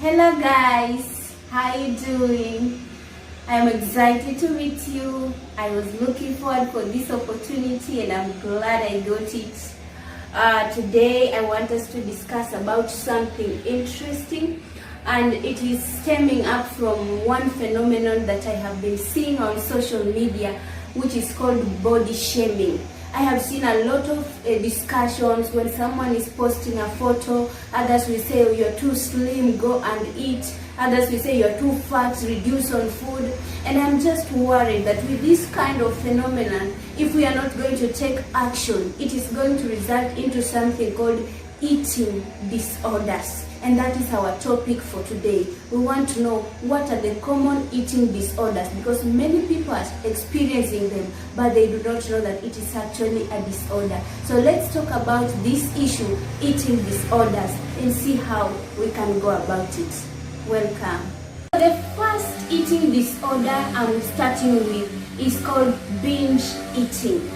Hello guys, how you doing? I'm excited to meet you. I was looking forward for this opportunity and I'm glad I got it. Today I want us to discuss about something interesting, and it is stemming up from one phenomenon that I have been seeing on social media, which is called body shaming. I have seen a lot of discussions when someone is posting a photo. Others will say, oh, you're too slim, go and eat. Others will say, you're too fat, reduce on food. And I'm just worried that with this kind of phenomenon, if we are not going to take action, it is going to result into something called eating disorders. And that is our topic for today. We want to know what are the common eating disorders, because many people are experiencing them, but they do not know that it is actually a disorder. So let's talk about this issue, eating disorders, and see how we can go about it. Welcome. The first eating disorder I'm starting with is called binge eating.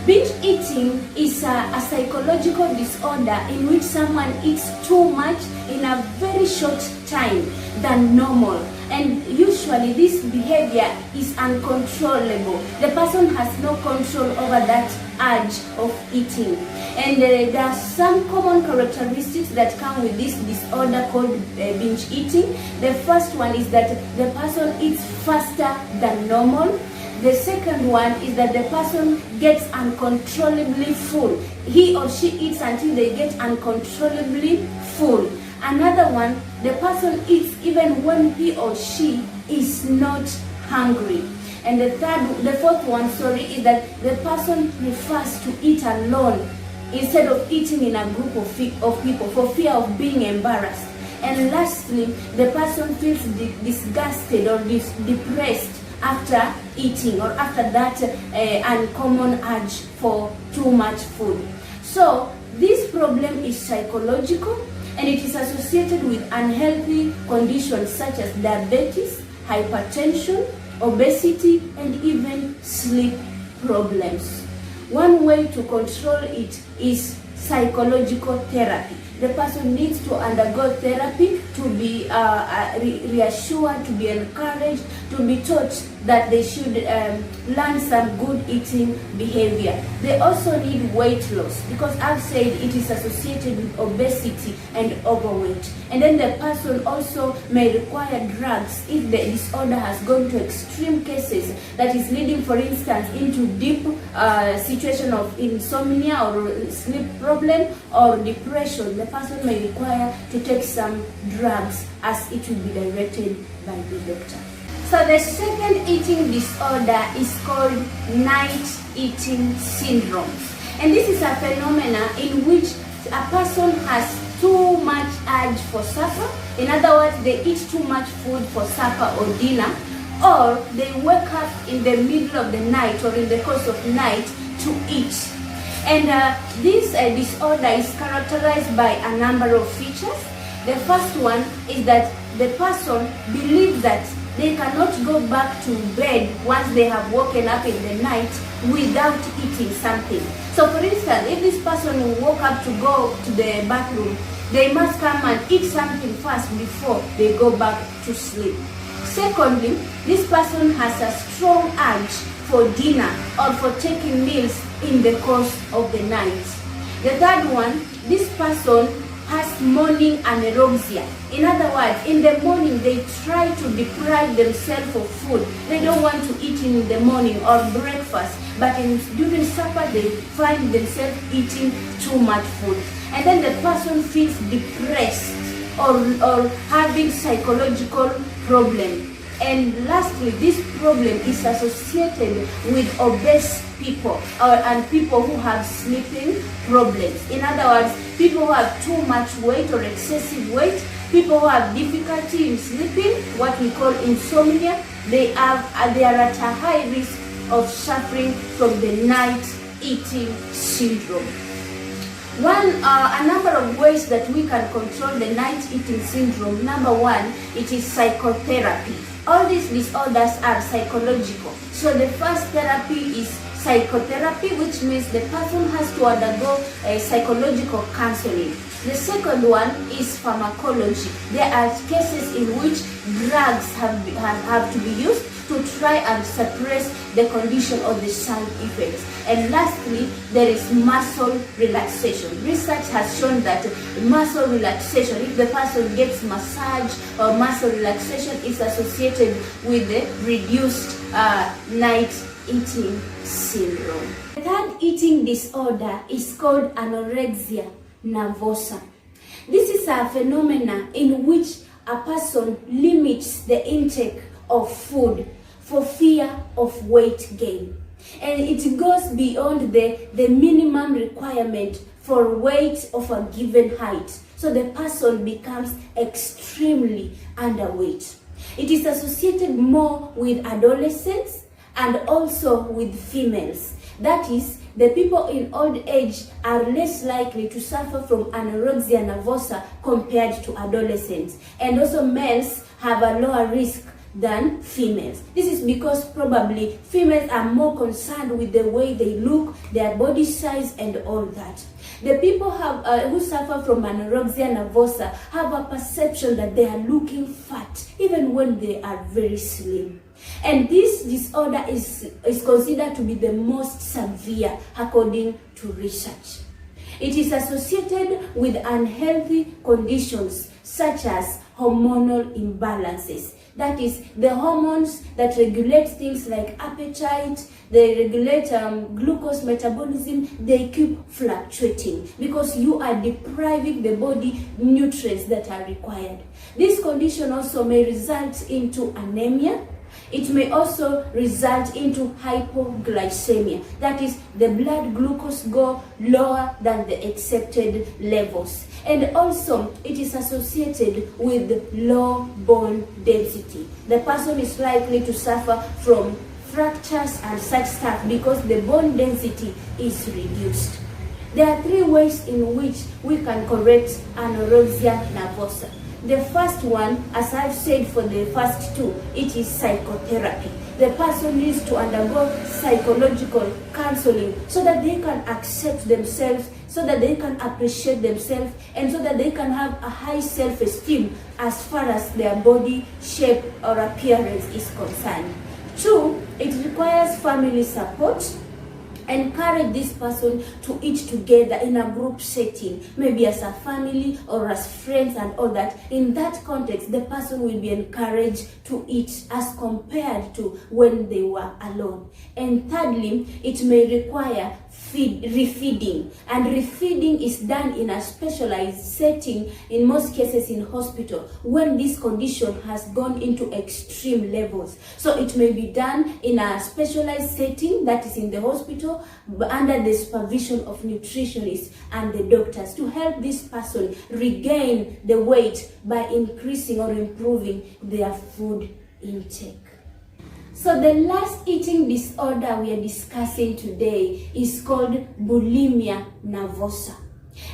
Binge eating is a psychological disorder in which someone eats too much in a very short time than normal. And usually this behavior is uncontrollable. The person has no control over that urge of eating. And there are some common characteristics that come with this disorder called binge eating. The first one is that the person eats faster than normal. The second one is that the person gets uncontrollably full. He or she eats until they get uncontrollably full. Another one, the person eats even when he or she is not hungry. And the fourth one, is that the person prefers to eat alone instead of eating in a group of people for fear of being embarrassed. And lastly, the person feels disgusted or depressed after eating, or after that uncommon urge for too much food. So this problem is psychological, and it is associated with unhealthy conditions such as diabetes, hypertension, obesity, and even sleep problems. One way to control it is psychological therapy. The person needs to undergo therapy to be reassured, to be encouraged, to be taught that they should learn some good eating behavior. They also need weight loss, because I've said it is associated with obesity and overweight. And then the person also may require drugs if the disorder has gone to extreme cases that is leading, for instance, into deep situation of insomnia or sleep problem or depression. The person may require to take some drugs as it will be directed by the doctor. So the second eating disorder is called night eating syndrome. And this is a phenomenon in which a person has too much urge for supper. In other words, they eat too much food for supper or dinner, or they wake up in the middle of the night or in the course of night to eat. And this disorder is characterized by a number of features. The first one is that the person believes that they cannot go back to bed once they have woken up in the night without eating something. So for instance, if this person woke up to go to the bathroom, they must come and eat something first before they go back to sleep. Secondly, this person has a strong urge for dinner or for taking meals in the course of the night. The third one, this person has morning anorexia. In other words, in the morning they try to deprive themselves of food. They don't want to eat in the morning or breakfast, but during supper they find themselves eating too much food. And then the person feels depressed or having psychological problem. And lastly, this problem is associated with obese people and people who have sleeping problems. In other words, people who have too much weight or excessive weight, people who have difficulty in sleeping, what we call insomnia, they are at a high risk of suffering from the night eating syndrome. A number of ways that we can control the night eating syndrome. Number one, it is psychotherapy. All these disorders are psychological. So the first therapy is psychotherapy, which means the person has to undergo a psychological counseling. The second one is pharmacology. There are cases in which drugs have to be used to try and suppress the condition or the side effects. And lastly, there is muscle relaxation. Research has shown that muscle relaxation, if the person gets massage or muscle relaxation, is associated with the reduced night eating syndrome. The third eating disorder is called anorexia nervosa. This is a phenomenon in which a person limits the intake of food for fear of weight gain. And it goes beyond the minimum requirement for weight of a given height. So the person becomes extremely underweight. It is associated more with adolescents and also with females. That is, the people in old age are less likely to suffer from anorexia nervosa compared to adolescents. And also males have a lower risk than females. This is because probably females are more concerned with the way they look, their body size and all that. The people who suffer from anorexia nervosa have a perception that they are looking fat even when they are very slim. And this disorder is considered to be the most severe according to research. It is associated with unhealthy conditions such as hormonal imbalances. That is, the hormones that regulate things like appetite, they regulate glucose metabolism, they keep fluctuating because you are depriving the body nutrients that are required. This condition also may result into anemia. It may also result into hypoglycemia. That is, the blood glucose go lower than the accepted levels. And also, it is associated with low bone density. The person is likely to suffer from fractures and such stuff because the bone density is reduced. There are 3 ways in which we can correct anorexia nervosa. The first one, as I've said for the first 2, it is psychotherapy. The person needs to undergo psychological counseling so that they can accept themselves, so that they can appreciate themselves, and so that they can have a high self-esteem as far as their body shape or appearance is concerned. 2, it requires family support. Encourage this person to eat together in a group setting, maybe as a family or as friends and all that. In that context, the person will be encouraged to eat as compared to when they were alone. And thirdly, it may require refeeding, and refeeding is done in a specialized setting, in most cases in hospital, when this condition has gone into extreme levels. So it may be done in a specialized setting, that is in the hospital, under the supervision of nutritionists and the doctors, to help this person regain the weight by increasing or improving their food intake. So the last eating disorder we are discussing today is called bulimia nervosa.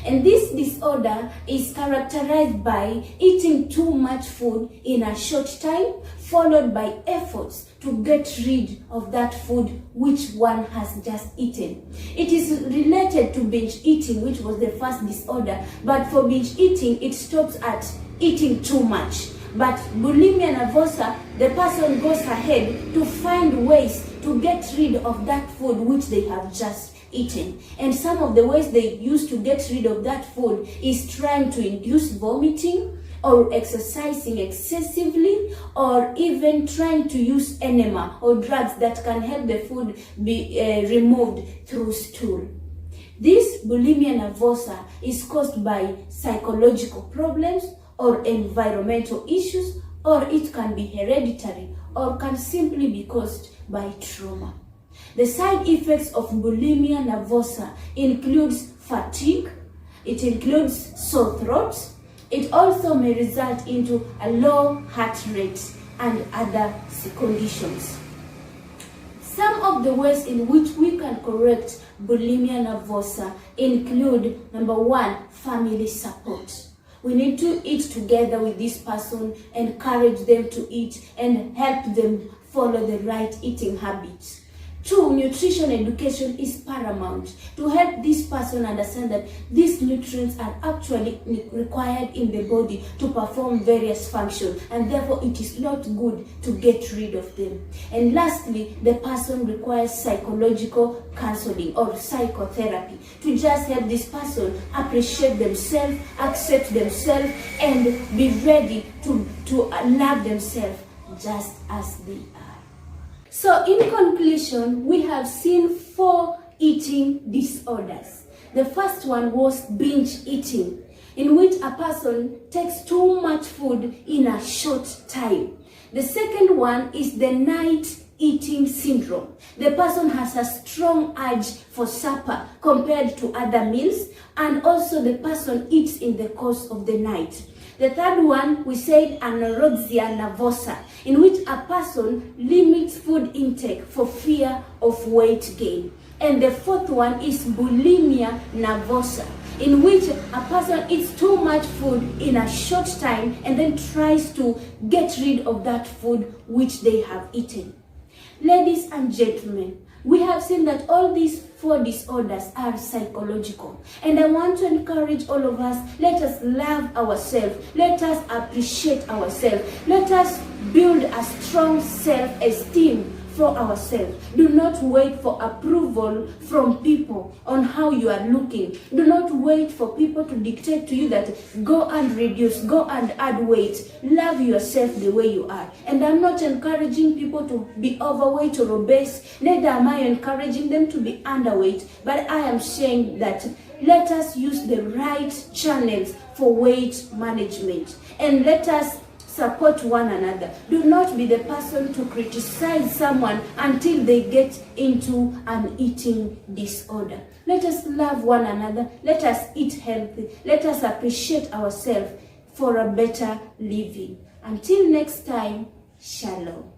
And this disorder is characterized by eating too much food in a short time, followed by efforts to get rid of that food which one has just eaten. It is related to binge eating, which was the first disorder, but for binge eating, it stops at eating too much. But bulimia nervosa, the person goes ahead to find ways to get rid of that food which they have just eaten. And some of the ways they use to get rid of that food is trying to induce vomiting, or exercising excessively, or even trying to use enema or drugs that can help the food be removed through stool. This bulimia nervosa is caused by psychological problems or environmental issues, or it can be hereditary, or can simply be caused by trauma. The side effects of bulimia nervosa includes fatigue, it includes sore throat, it also may result into a low heart rate and other conditions. Some of the ways in which we can correct bulimia nervosa include, number 1, family support. We need to eat together with this person, encourage them to eat, and help them follow the right eating habits. Two, nutrition education is paramount to help this person understand that these nutrients are actually required in the body to perform various functions, and therefore it is not good to get rid of them. And lastly, the person requires psychological counseling or psychotherapy to just help this person appreciate themselves, accept themselves, and be ready to love themselves just as they are. So in conclusion, we have seen 4 eating disorders. The first one was binge eating, in which a person takes too much food in a short time. The second one is the night eating syndrome. The person has a strong urge for supper compared to other meals, and also the person eats in the course of the night. The third one, we said anorexia nervosa, in which a person limits food intake for fear of weight gain. And the fourth one is bulimia nervosa, in which a person eats too much food in a short time and then tries to get rid of that food which they have eaten. Ladies and gentlemen, we have seen that all these 4 disorders are psychological. And I want to encourage all of us, let us love ourselves. Let us appreciate ourselves. Let us build a strong self-esteem for ourselves. Do not wait for approval from people on how you are looking. Do not wait for people to dictate to you that go and reduce, go and add weight. Love yourself the way you are. And I'm not encouraging people to be overweight or obese. Neither am I encouraging them to be underweight. But I am saying that let us use the right channels for weight management. And let us support one another. Do not be the person to criticize someone until they get into an eating disorder. Let us love one another. Let us eat healthy. Let us appreciate ourselves for a better living. Until next time, shalom.